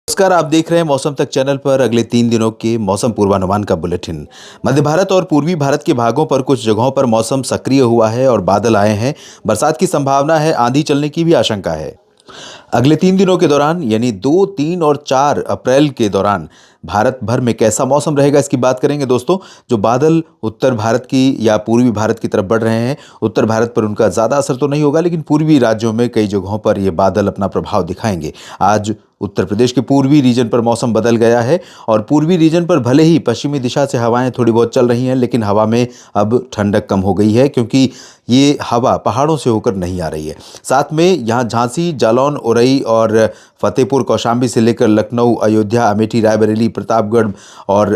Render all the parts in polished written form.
नमस्कार, आप देख रहे हैं मौसम तक चैनल पर अगले 3 दिनों के मौसम पूर्वानुमान का बुलेटिन। मध्य भारत और पूर्वी भारत के भागों पर कुछ जगहों पर मौसम सक्रिय हुआ है और बादल आए हैं। बरसात की संभावना है, आंधी चलने की भी आशंका है। अगले 3 दिनों के दौरान यानी 2, 3 और 4 अप्रैल के दौरान भारत भर में कैसा मौसम रहेगा इसकी बात करेंगे दोस्तों। जो बादल उत्तर भारत की या पूर्वी भारत की तरफ बढ़ रहे हैं, उत्तर भारत पर उनका ज़्यादा असर तो नहीं होगा, लेकिन पूर्वी राज्यों में कई जगहों पर ये बादल अपना प्रभाव दिखाएंगे। आज उत्तर प्रदेश के पूर्वी रीजन पर मौसम बदल गया है और पूर्वी रीजन पर भले ही पश्चिमी दिशा से हवाएं थोड़ी बहुत चल रही हैं, लेकिन हवा में अब ठंडक कम हो गई है क्योंकि ये हवा पहाड़ों से होकर नहीं आ रही है। साथ में यहाँ झांसी, जालौन, उरई और फतेहपुर, कौशाम्बी से लेकर लखनऊ, अयोध्या, अमेठी, रायबरेली, प्रतापगढ़ और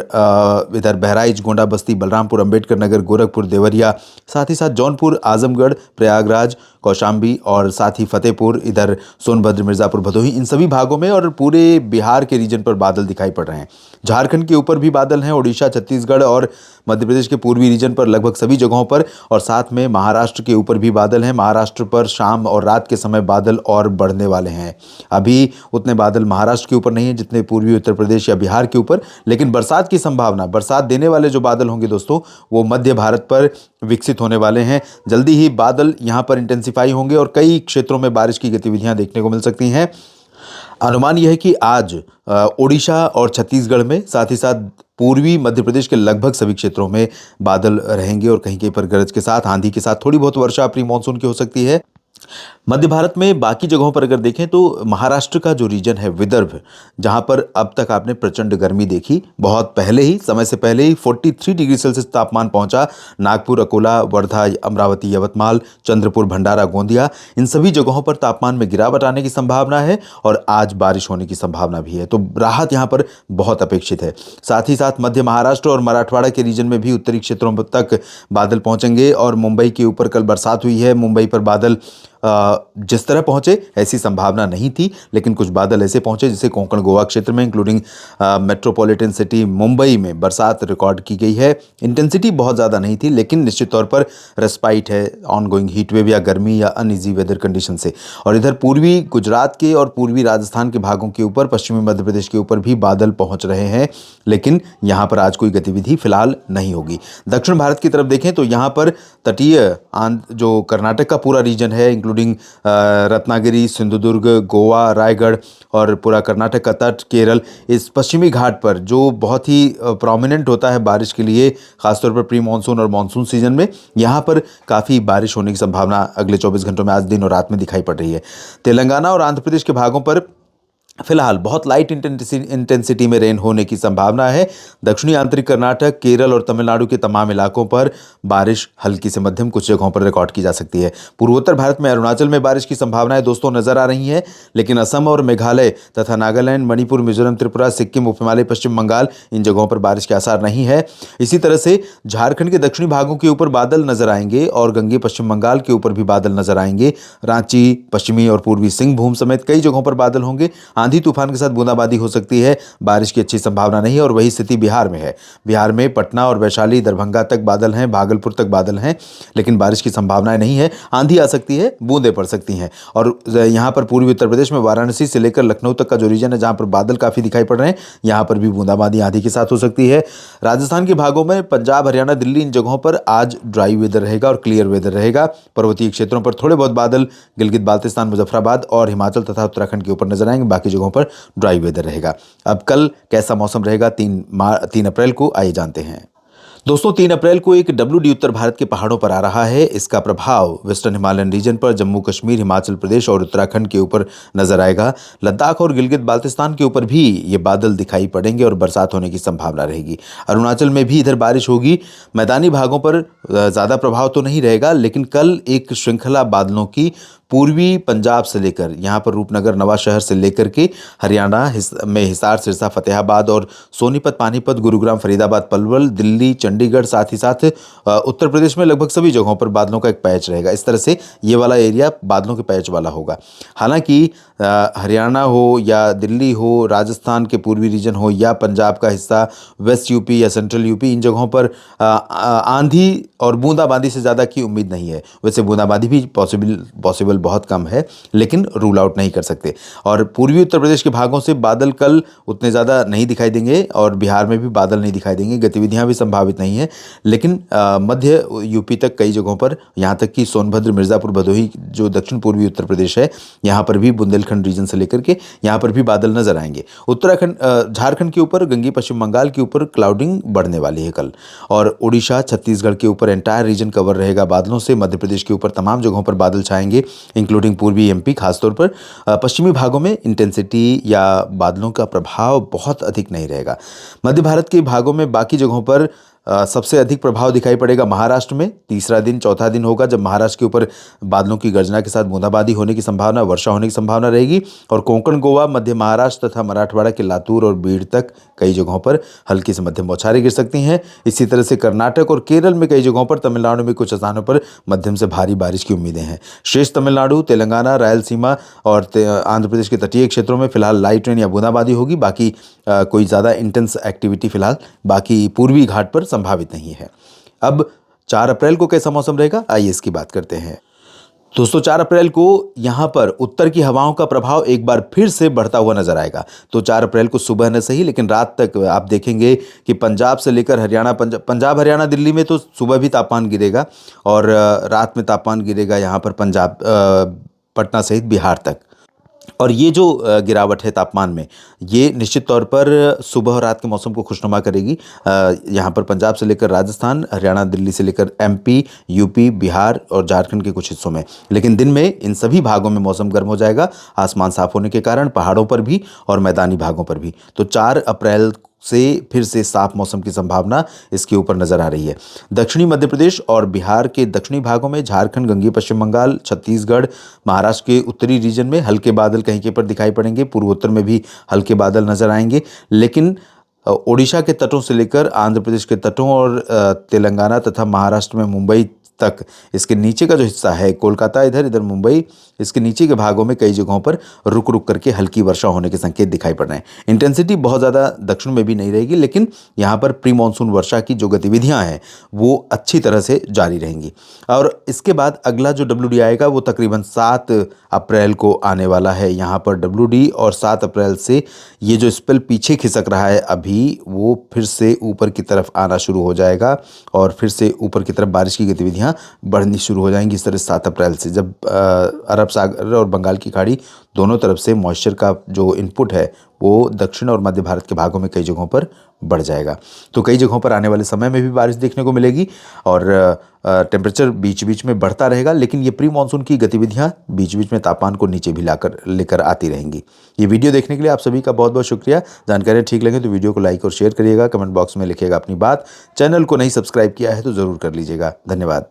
इधर बहराइच, गोंडा, बस्ती, बलरामपुर, अंबेडकर नगर, गोरखपुर, देवरिया, साथ ही साथ जौनपुर, आजमगढ़, प्रयागराज, कौशाम्बी और साथ ही फतेहपुर, इधर सोनभद्र, मिर्ज़ापुर, भदोही, इन सभी भागों में और पूरे बिहार के रीजन पर बादल दिखाई पड़ रहे हैं। झारखंड के ऊपर भी बादल हैं, उड़ीसा, छत्तीसगढ़ और मध्य प्रदेश के पूर्वी रीजन पर लगभग सभी जगहों पर, और साथ में महाराष्ट्र के ऊपर भी बादल हैं। महाराष्ट्र पर शाम और रात के समय बादल और बढ़ने वाले हैं। अभी उतने बादल महाराष्ट्र के ऊपर नहीं है जितने पूर्वी उत्तर प्रदेश या बिहार के ऊपर, लेकिन बरसात की संभावना, बरसात देने वाले जो बादल होंगे दोस्तों, वो मध्य भारत पर विकसित होने वाले हैं। जल्दी ही बादल यहाँ पर इंटेंसिफाई होंगे और कई क्षेत्रों में बारिश की गतिविधियां देखने को मिल सकती हैं। अनुमान यह है कि आज ओडिशा और छत्तीसगढ़ में, साथ ही साथ पूर्वी मध्य प्रदेश के लगभग सभी क्षेत्रों में बादल रहेंगे और कहीं कहीं पर गरज के साथ, आंधी के साथ थोड़ी बहुत वर्षा प्री मानसून की हो सकती है। मध्य भारत में बाकी जगहों पर अगर देखें तो महाराष्ट्र का जो रीजन है, विदर्भ, जहां पर अब तक आपने प्रचंड गर्मी देखी, बहुत पहले ही, समय से पहले ही 43 डिग्री सेल्सियस तापमान पहुंचा। नागपुर, अकोला, वर्धा, अमरावती, यवतमाल, चंद्रपुर, भंडारा, गोंदिया, इन सभी जगहों पर तापमान में गिरावट आने की संभावना है और आज बारिश होने की संभावना भी है, तो राहत यहां पर बहुत अपेक्षित है। साथ ही साथ मध्य महाराष्ट्र और मराठवाड़ा के रीजन में भी उत्तरी क्षेत्रों तक बादल पहुंचेंगे और मुंबई के ऊपर कल बरसात हुई है। मुंबई पर बादल जिस तरह पहुंचे ऐसी संभावना नहीं थी, लेकिन कुछ बादल ऐसे पहुंचे जिसे कोंकण गोवा क्षेत्र में, इंक्लूडिंग मेट्रोपॉलिटन सिटी मुंबई में बरसात रिकॉर्ड की गई है। इंटेंसिटी बहुत ज़्यादा नहीं थी, लेकिन निश्चित तौर पर रेस्पाइट है ऑनगोइंग हीट वेव या गर्मी या अनइजी वेदर कंडीशन से। और इधर पूर्वी गुजरात के और पूर्वी राजस्थान के भागों के ऊपर, पश्चिमी मध्य प्रदेश के ऊपर भी बादल पहुंच रहे हैं, लेकिन यहाँ पर आज कोई गतिविधि फिलहाल नहीं होगी। दक्षिण भारत की तरफ देखें तो यहाँ पर तटीय जो कर्नाटक का पूरा रीजन है, इंक्लूडिंग रत्नागिरी, सिंधुदुर्ग, गोवा, रायगढ़ और पूरा कर्नाटक का तट, केरल, इस पश्चिमी घाट पर जो बहुत ही प्रोमिनेंट होता है बारिश के लिए, खासतौर पर प्री मानसून और मानसून सीजन में, यहाँ पर काफ़ी बारिश होने की संभावना अगले 24 घंटों में, आज दिन और रात में दिखाई पड़ रही है। तेलंगाना और आंध्र प्रदेश के भागों पर फिलहाल बहुत लाइट इंटेंसिटी में रेन होने की संभावना है। दक्षिणी आंतरिक कर्नाटक, केरल और तमिलनाडु के तमाम इलाकों पर बारिश हल्की से मध्यम कुछ जगहों पर रिकॉर्ड की जा सकती है। पूर्वोत्तर भारत में अरुणाचल में बारिश की संभावनाएं दोस्तों नजर आ रही हैं, लेकिन असम और मेघालय तथा नागालैंड, मणिपुर, मिजोरम, त्रिपुरा, सिक्किम, उप हिमालय, पश्चिम बंगाल, इन जगहों पर बारिश के आसार नहीं है। इसी तरह से झारखंड के दक्षिणी भागों के ऊपर बादल नजर आएंगे और गंगे पश्चिम बंगाल के ऊपर भी बादल नजर आएंगे। रांची, पश्चिमी और पूर्वी सिंहभूम समेत कई जगहों पर बादल होंगे। आंधी तूफान के साथ बूंदाबांदी हो सकती है, बारिश की अच्छी संभावना नहीं है। और वही स्थिति बिहार में है। बिहार में पटना और वैशाली, दरभंगा तक बादल हैं, भागलपुर तक बादल हैं, लेकिन बारिश की संभावनाएं नहीं है। आंधी आ सकती है, बूंदें पड़ सकती हैं। और यहाँ पर पूर्वी उत्तर प्रदेश में वाराणसी से लेकर लखनऊ तक का जो रीजन है, जहाँ पर बादल काफ़ी दिखाई पड़ रहे हैं, यहाँ पर भी बूंदाबांदी आंधी के साथ हो सकती है। राजस्थान के भागों में, पंजाब, हरियाणा, दिल्ली, इन जगहों पर आज ड्राई वेदर रहेगा और क्लियर वेदर रहेगा। पर्वतीय क्षेत्रों पर थोड़े बहुत बादल गिलगित बाल्तिस्तान, मुजफ्फराबाद और हिमाचल तथा उत्तराखंड के ऊपर नजर आएंगे, बाकी जगहों पर ड्राई वेदर रहेगा। अब कल कैसा मौसम रहेगा 3 अप्रैल को, आइए जानते हैं। दोस्तों, 3 अप्रैल को एक डब्ल्यू उत्तर भारत के पहाड़ों पर आ रहा है। इसका प्रभाव वेस्टर्न हिमालयन रीजन पर, जम्मू कश्मीर, हिमाचल प्रदेश और उत्तराखंड के ऊपर नजर आएगा। लद्दाख और गिलगित बाल्तिस्तान के ऊपर भी ये बादल दिखाई पड़ेंगे और बरसात होने की संभावना रहेगी। अरुणाचल में भी इधर बारिश होगी। मैदानी भागों पर ज़्यादा प्रभाव तो नहीं रहेगा, लेकिन कल एक श्रृंखला बादलों की पूर्वी पंजाब से लेकर यहाँ पर रूपनगर, नवाशहर से लेकर के हरियाणा में हिसार, सिरसा, फतेहाबाद और सोनीपत, पानीपत, गुरुग्राम, फरीदाबाद, पलवल, दिल्ली, चंडीगढ़, साथ ही साथ उत्तर प्रदेश में लगभग सभी जगहों पर बादलों का एक पैच रहेगा। इस तरह से ये वाला एरिया बादलों के पैच वाला होगा। हालांकि हरियाणा हो या दिल्ली हो, राजस्थान के पूर्वी रीजन हो या पंजाब का हिस्सा, वेस्ट यूपी या सेंट्रल यूपी, इन जगहों पर आंधी और बूंदाबांदी से ज़्यादा की उम्मीद नहीं है। वैसे बूंदाबांदी भी पॉसिबल पॉसिबल बहुत कम है, लेकिन रूल आउट नहीं कर सकते। और पूर्वी उत्तर प्रदेश के भागों से बादल कल उतने ज़्यादा नहीं दिखाई देंगे और बिहार में भी बादल नहीं दिखाई देंगे, गतिविधियां भी संभावित नहीं है। लेकिन मध्य यूपी तक कई जगहों पर, यहाँ तक कि सोनभद्र, मिर्ज़ापुर, भदोही जो दक्षिण पूर्वी उत्तर प्रदेश है, यहाँ पर भी बुंदेलखंड रीजन से लेकर के यहाँ पर भी बादल नजर आएंगे। उत्तराखंड, झारखंड के ऊपर, गंगे पश्चिम बंगाल के ऊपर क्लाउडिंग बढ़ने वाली है कल। और उड़ीसा, छत्तीसगढ़ के ऊपर एंटायर रीजन कवर रहेगा बादलों से। मध्य प्रदेश के ऊपर तमाम जगहों पर बादल छाएंगे, इंक्लूडिंग पूर्वी एमपी। खासतौर पर पश्चिमी भागों में इंटेंसिटी या बादलों का प्रभाव बहुत अधिक नहीं रहेगा। मध्य भारत के भागों में बाकी जगहों पर सबसे अधिक प्रभाव दिखाई पड़ेगा महाराष्ट्र में। तीसरा दिन, चौथा दिन होगा जब महाराष्ट्र के ऊपर बादलों की गर्जना के साथ बूंदाबांदी होने की संभावना, वर्षा होने की संभावना रहेगी। और कोंकण, गोवा, मध्य महाराष्ट्र तथा मराठवाड़ा के लातूर और बीड़ तक कई जगहों पर हल्की से मध्यम बौछारें गिर सकती हैं। इसी तरह से कर्नाटक और केरल में कई जगहों पर, तमिलनाडु में कुछ स्थानों पर मध्यम से भारी बारिश की उम्मीदें हैं। शेष तमिलनाडु, तेलंगाना, रायलसीमा और आंध्र प्रदेश के तटीय क्षेत्रों में फिलहाल लाइट रेन या बूंदाबांदी होगी। बाकी कोई ज़्यादा इंटेंस एक्टिविटी फिलहाल बाकी पूर्वी घाट पर संभावित नहीं है। अब 4 अप्रैल को कैसा मौसम रहेगा, आइए इसकी बात करते हैं। दोस्तों, 4 अप्रैल को यहाँ पर उत्तर की हवाओं का प्रभाव एक बार फिर से बढ़ता हुआ नजर आएगा। तो 4 अप्रैल को सुबह न सही, लेकिन रात तक आप देखेंगे कि पंजाब से लेकर हरियाणा, पंजाब हरियाणा दिल्ली में तो सुबह भी तापमान गिरेगा और रात में तापमान गिरेगा यहाँ पर पंजाब, पटना सहित बिहार तक। और ये जो गिरावट है तापमान में, ये निश्चित तौर पर सुबह और रात के मौसम को खुशनुमा करेगी। यहाँ पर पंजाब से लेकर राजस्थान, हरियाणा, दिल्ली से लेकर एमपी, यूपी, बिहार और झारखंड के कुछ हिस्सों में। लेकिन दिन में इन सभी भागों में मौसम गर्म हो जाएगा, आसमान साफ होने के कारण, पहाड़ों पर भी और मैदानी भागों पर भी। तो 4 अप्रैल से फिर से साफ मौसम की संभावना इसके ऊपर नजर आ रही है। दक्षिणी मध्य प्रदेश और बिहार के दक्षिणी भागों में, झारखंड, गंगे पश्चिम बंगाल, छत्तीसगढ़, महाराष्ट्र के उत्तरी रीजन में हल्के बादल कहीं के पर दिखाई पड़ेंगे। पूर्वोत्तर में भी हल्के बादल नजर आएंगे। लेकिन ओडिशा के तटों से लेकर आंध्र प्रदेश के तटों और तेलंगाना तथा महाराष्ट्र में मुंबई तक, इसके नीचे का जो हिस्सा है, कोलकाता इधर मुंबई, इसके नीचे के भागों में कई जगहों पर रुक रुक करके हल्की वर्षा होने के संकेत दिखाई पड़ रहे हैं। इंटेंसिटी बहुत ज़्यादा दक्षिण में भी नहीं रहेगी, लेकिन यहाँ पर प्री मानसून वर्षा की जो गतिविधियाँ हैं वो अच्छी तरह से जारी रहेंगी। और इसके बाद अगला जो WD आएगा वो तकरीबन 7 अप्रैल को आने वाला है। यहाँ पर WD और 7 अप्रैल से ये जो स्पेल पीछे खिसक रहा है अभी, वो फिर से ऊपर की तरफ आना शुरू हो जाएगा और फिर से ऊपर की तरफ बारिश की गतिविधियाँ बढ़नी शुरू हो जाएंगी। इस तरह 7 अप्रैल से, जब अरब सागर और बंगाल की खाड़ी दोनों तरफ से मॉइस्चर का जो इनपुट है वो दक्षिण और मध्य भारत के भागों में कई जगहों पर बढ़ जाएगा। तो कई जगहों पर आने वाले समय में भी बारिश देखने को मिलेगी और टेम्परेचर बीच बीच में बढ़ता रहेगा। लेकिन ये प्री मानसून की गतिविधियां बीच बीच में तापमान को नीचे भी लेकर आती रहेंगी। ये वीडियो देखने के लिए आप सभी का बहुत बहुत शुक्रिया। जानकारी ठीक लगे तो वीडियो को लाइक और शेयर करिएगा, कमेंट बॉक्स में लिखिएगा अपनी बात। चैनल को नहीं सब्सक्राइब किया है तो ज़रूर कर लीजिएगा। धन्यवाद।